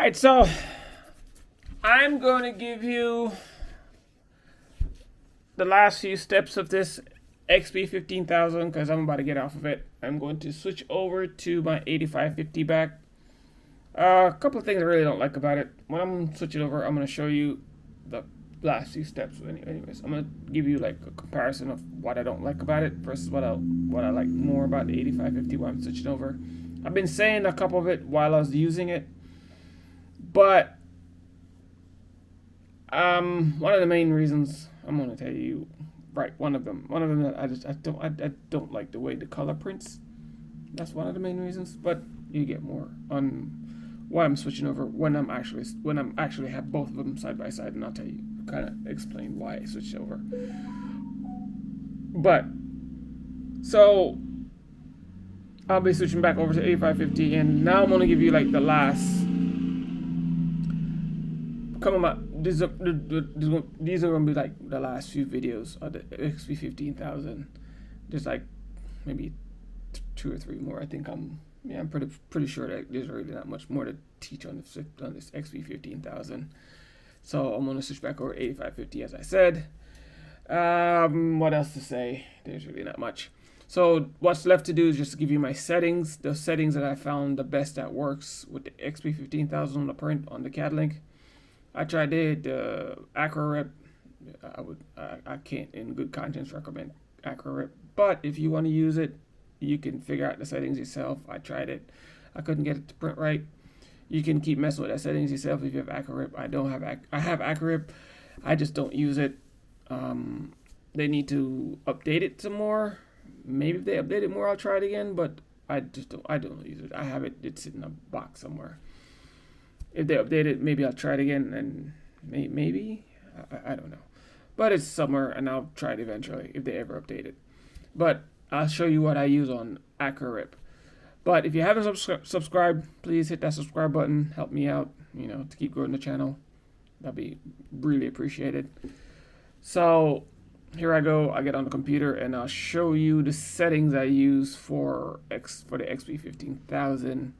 Alright, so I'm going to give you the last few steps of this XP 15,000 because I'm about to get off of it. I'm going to switch over to my 8550 back. A couple of things I really don't like about it. When I'm switching over, I'm going to show you the last few steps. Anyways, I'm going to give you like a comparison of what I don't like about it versus what I like more about the 8550 while I'm switching over. I've been saying a couple of it while I was using it, but one of the main reasons I'm going to tell you, right? One of them that I don't like the way the color prints. That's one of the main reasons, but you get more on why I'm switching over when I'm actually have both of them side by side, and I'll tell you, kind of explain why I switched over. But so I'll be switching back over to 8550, and now I'm gonna give you like the last. Come on, these are gonna be like the last few videos of the XP 15,000. There's like maybe 2 or 3 more. I think I'm pretty sure that there's really not much more to teach on this XP 15,000. So I'm gonna switch back over to 8550 as I said. What else to say? There's really not much. So what's left to do is just give you my settings, the settings that I found the best that works with the XP 15,000 on the print on the Cadlink. I tried it, AcroRep. I can't in good conscience recommend AcroRep, but if you want to use it, you can figure out the settings yourself. I tried it. I couldn't get it to print right. You can keep messing with the settings yourself if you have AcroRep. I have AcroRep. I just don't use it. They need to update it some more. Maybe if they update it more, I'll try it again, but I don't use it. I have it. It's in a box somewhere. If they update it, maybe I'll try it again, and maybe I don't know. But it's somewhere, and I'll try it eventually if they ever update it. But I'll show you what I use on AcroRep. But if you haven't subscribed, please hit that subscribe button. Help me out, to keep growing the channel. That'd be really appreciated. So here I go. I get on the computer and I'll show you the settings I use for the XP 15,000,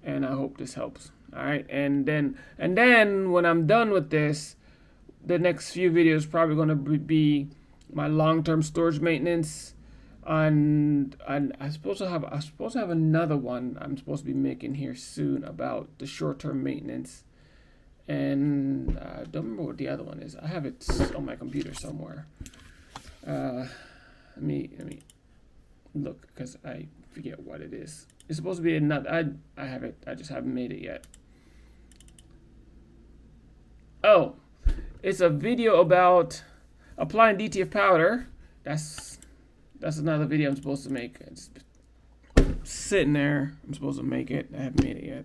and I hope this helps. All right, and then when I'm done with this, the next few videos probably going to be my long-term storage maintenance. And I'm supposed to have another one I'm supposed to be making here soon about the short-term maintenance, and I don't remember what the other one is. I have it on my computer somewhere. Let me look, because I forget what it is. It's supposed to be another. I have it. I just haven't made it yet. Oh, it's a video about applying DTF powder. That's another video I'm supposed to make. It's sitting there. I'm supposed to make it. I haven't made it yet.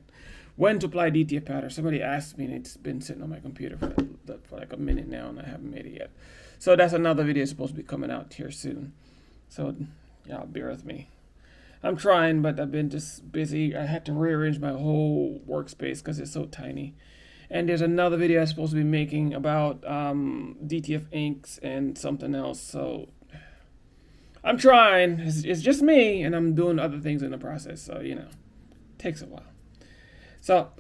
When to apply DTF powder. Somebody asked me, and it's been sitting on my computer for like a minute now, and I haven't made it yet. So that's another video supposed to be coming out here soon. So y'all bear with me. I'm trying, but I've been just busy. I had to rearrange my whole workspace because it's so tiny. And there's another video I'm supposed to be making about DTF inks and something else. So I'm trying. It's just me, and I'm doing other things in the process. So, takes a while. So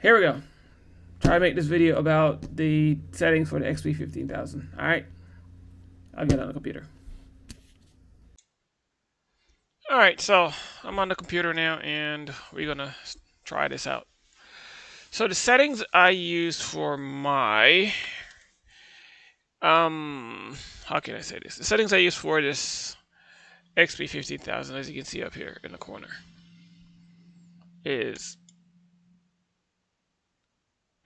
here we go. Try to make this video about the settings for the XP 15,000. All right. I'll get on the computer. All right. So I'm on the computer now, and we're going to try this out. So the settings I use for my how can I say this? The settings I use for this XP 15,000, as you can see up here in the corner, is,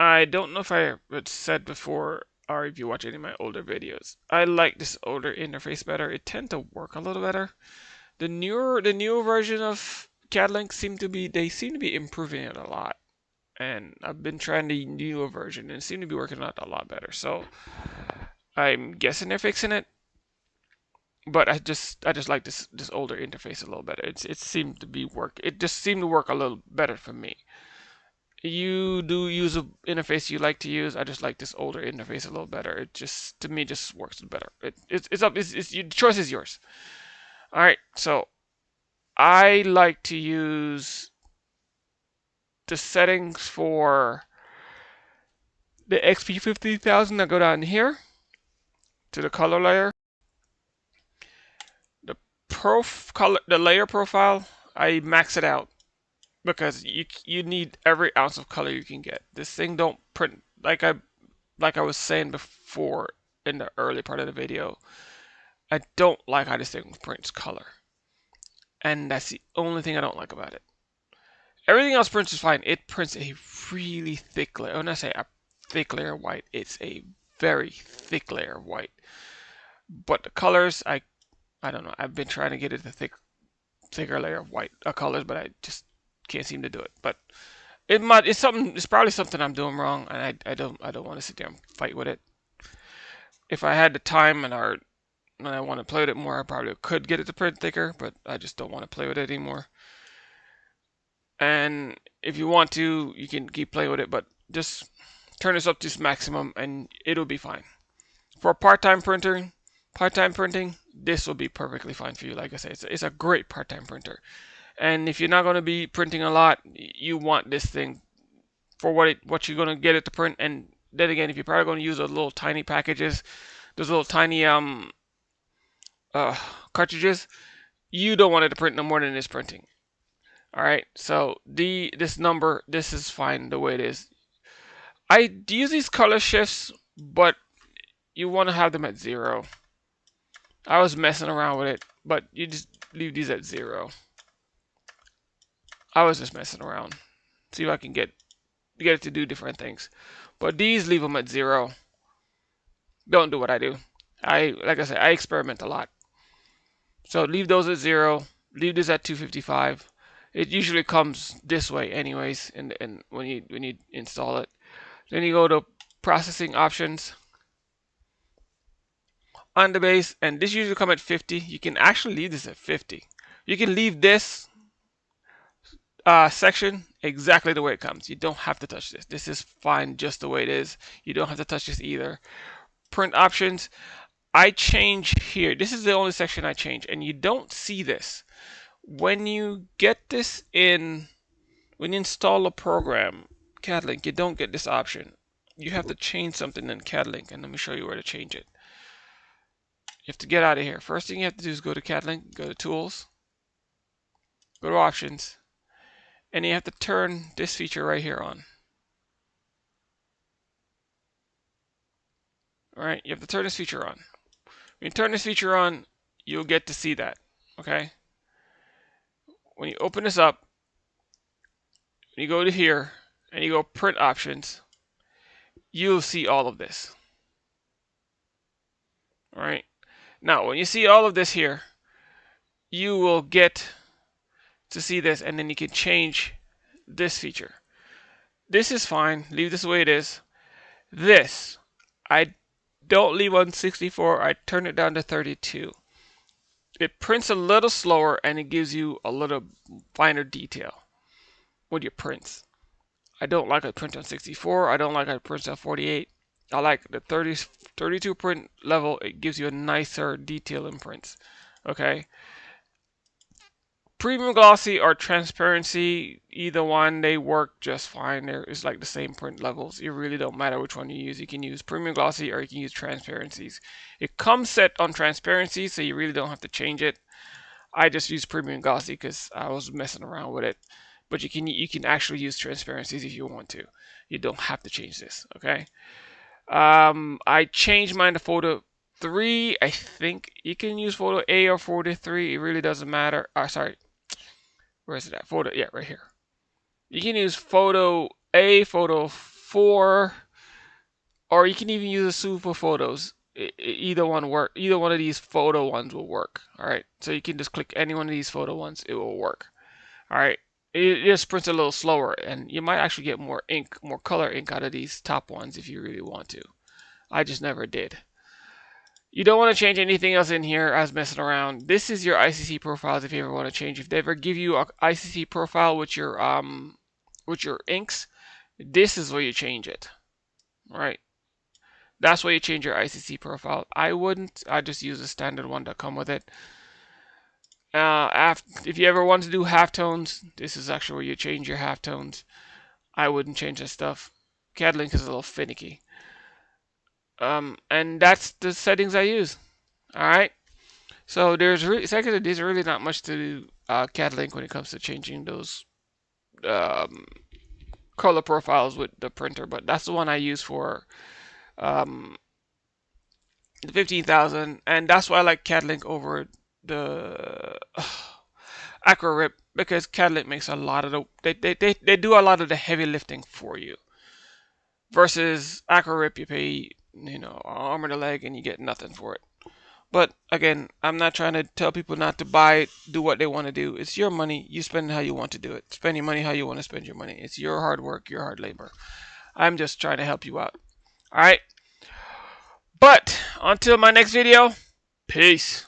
I don't know if I had said before, or if you watch any of my older videos, I like this older interface better. It tends to work a little better. The newer version of Cadlink seem to be improving it a lot. And I've been trying the newer version, and it seemed to be working out a lot better. So I'm guessing they're fixing it, but I just like this older interface a little better. It seemed to be work. It just seemed to work a little better for me. You do use an interface you like to use. I just like this older interface a little better. It just, to me, just works better. The choice is yours. All right, so I like to use the settings for the XP15000, I go down here to the color layer. The the layer profile, I max it out because you need every ounce of color you can get. This thing don't print like I was saying before in the early part of the video. I don't like how this thing prints color, and that's the only thing I don't like about it. Everything else prints is fine. It prints a really thick layer. When I say a thick layer of white, it's a very thick layer of white. But the colors, I don't know. I've been trying to get it a thicker layer of white colors, but I just can't seem to do it. But it's probably something I'm doing wrong, and I don't want to sit there and fight with it. If I had the time and I want to play with it more, I probably could get it to print thicker, but I just don't want to play with it anymore. And if you want to, you can keep playing with it, but just turn this up to its maximum and it'll be fine. For part-time printing, this will be perfectly fine for you. Like I say, it's a great part-time printer. And if you're not going to be printing a lot, you want this thing for what you're going to get it to print. And then again, if you're probably going to use those little tiny packages, those little tiny cartridges, you don't want it to print no more than it's printing. All right, so this is fine the way it is. I use these color shifts, but you want to have them at 0. I was messing around with it, but you just leave these at 0. I was just messing around, see if I can get it to do different things. But these, leave them at 0. Don't do what I do. Like I said, I experiment a lot. So leave those at 0. Leave this at 255. It usually comes this way anyways, and when you install it. Then you go to processing options on the base, and this usually come at 50. You can actually leave this at 50. You can leave this section exactly the way it comes. You don't have to touch this. This is fine just the way it is. You don't have to touch this either. Print options, I change here. This is the only section I change, and you don't see this. When you get this when you install a program, Cadlink, you don't get this option. You have to change something in Cadlink, and let me show you where to change it. You have to get out of here. First thing you have to do is go to Cadlink, go to Tools, go to Options, and you have to turn this feature right here on. All right, you have to turn this feature on. When you turn this feature on, you'll get to see that. Okay. When you open this up, when you go to here and you go Print Options, you'll see all of this. All right. Now, when you see all of this here, you will get to see this, and then you can change this feature. This is fine. Leave this the way it is. This, I don't leave on 64. I turn it down to 32. It prints a little slower, and it gives you a little finer detail with your prints. I don't like it print on 64. I don't like it print on 48. I like the 32 print level. It gives you a nicer detail in prints. Okay. Premium glossy or transparency, either one, they work just fine. It's like the same print levels. It really don't matter which one you use. You can use premium glossy or you can use transparencies. It comes set on transparency, so you really don't have to change it. I just use premium glossy because I was messing around with it. But you can actually use transparencies if you want to. You don't have to change this. Okay. I changed mine to photo 3. I think you can use photo A or photo 3. It really doesn't matter. Sorry. Where is it at? Photo, yeah, right here. You can use photo A, photo 4, or you can even use a super photos. Either one work. Either one of these photo ones will work. All right. So you can just click any one of these photo ones. It will work. All right. It just prints a little slower, and you might actually get more ink, more color ink out of these top ones if you really want to. I just never did. You don't want to change anything else in here. I was messing around. This is your ICC profiles if you ever want to change. If they ever give you an ICC profile with your inks, this is where you change it. All right. That's where you change your ICC profile. I wouldn't. I just use the standard one that come with it. If you ever want to do halftones, this is actually where you change your halftones. I wouldn't change that stuff. Cadlink is a little finicky. And that's the settings I use. All right. So there's really not much to Cadlink when it comes to changing those um, color profiles with the printer, but that's the one I use for um, the 15,000, and that's why I like Cadlink over the AquaRip, because Cadlink makes a lot of they do a lot of the heavy lifting for you. Versus AquaRip, you pay arm and a leg and you get nothing for it. But again, I'm not trying to tell people not to buy it, do what they want to do. It's your money. You spend it how you want to do it. Spend your money how you want to spend your money. It's your hard work, your hard labor. I'm just trying to help you out. All right. But until my next video, peace.